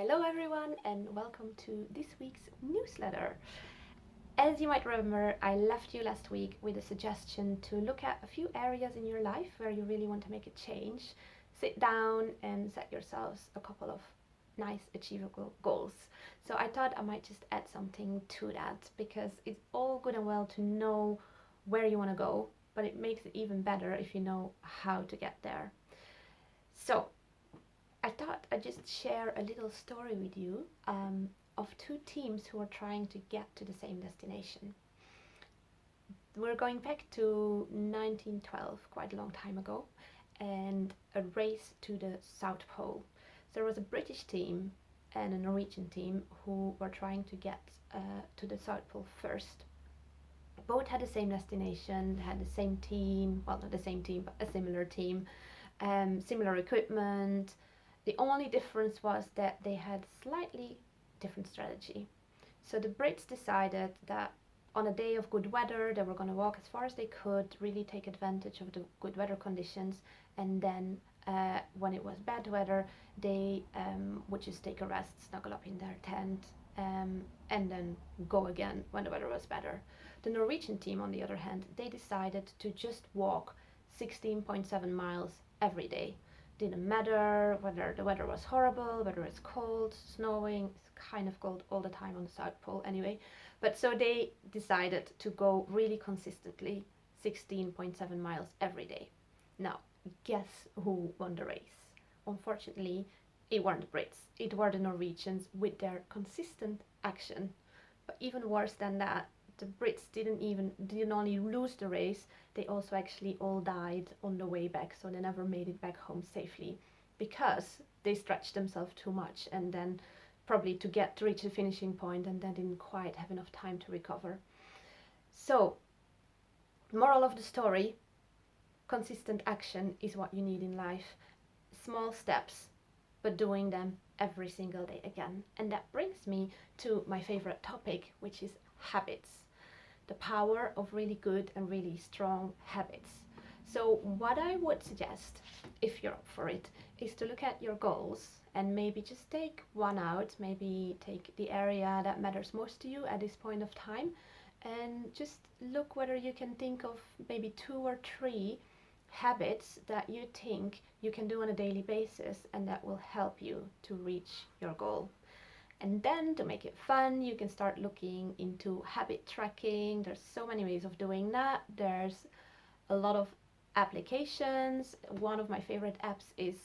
Hello, everyone, and welcome to this week's newsletter. As you might remember, I left you last week with a suggestion to look at a few areas in your life where you really want to make a change. Sit down and set yourselves a couple of nice, achievable goals. So I thought I might just add something to that because it's all good and well to know where you want to go, but it makes it even better if you know how to get there. So I thought I'd just share a little story with you of two teams who are trying to get to the same destination. We're going back to 1912, quite a long time ago, and a race to the South Pole. So there was a British team and a Norwegian team who were trying to get to the South Pole first. Both had the same destination, had the same team, well, not the same team, but a similar team, similar equipment. The only difference was that they had slightly different strategy. So the Brits decided that on a day of good weather, they were going to walk as far as they could, really take advantage of the good weather conditions, and then when it was bad weather, they would just take a rest, snuggle up in their tent, and then go again when the weather was better. The Norwegian team, on the other hand, they decided to just walk 16.7 miles every day. Didn't matter whether the weather was horrible, whether it's cold, snowing, it's kind of cold all the time on the South Pole anyway. But so they decided to go really consistently 16.7 miles every day. Now, guess who won the race? Unfortunately, it weren't the Brits, it were the Norwegians with their consistent action. But even worse than that, the Brits didn't only lose the race, they also actually all died on the way back, so they never made it back home safely because they stretched themselves too much and then probably to reach the finishing point and then didn't quite have enough time to recover. So, moral of the story, consistent action is what you need in life. Small steps, but doing them every single day again. And that brings me to my favorite topic, which is habits. The power of really good and really strong habits. So what I would suggest, if you're up for it, is to look at your goals and maybe just take one out, maybe take the area that matters most to you at this point of time, and just look whether you can think of maybe 2 or 3 habits that you think you can do on a daily basis and that will help you to reach your goal. And then to make it fun, you can start looking into habit tracking. There's so many ways of doing that. There's a lot of applications. One of my favorite apps is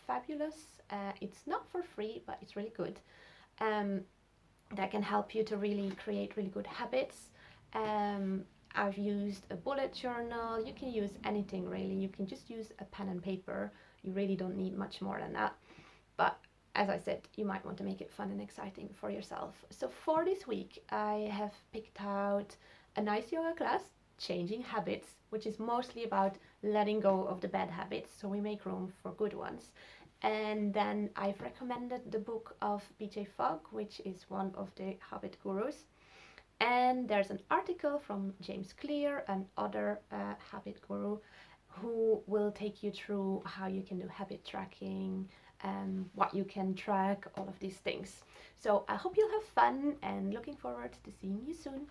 Fabulous. It's not for free, but it's really good. Um, that can help you to really create really good habits. I've used a bullet journal. You can use anything really. You can just use a pen and paper. You really don't need much more than that. But as I said, you might want to make it fun and exciting for yourself. So for this week, I have picked out a nice yoga class, Changing Habits, which is mostly about letting go of the bad habits so we make room for good ones. And then I've recommended the book of BJ Fogg, which is one of the habit gurus. And there's an article from James Clear, another habit guru, who will take you through how you can do habit tracking, what you can track, all of these things. So I hope you'll have fun and looking forward to seeing you soon.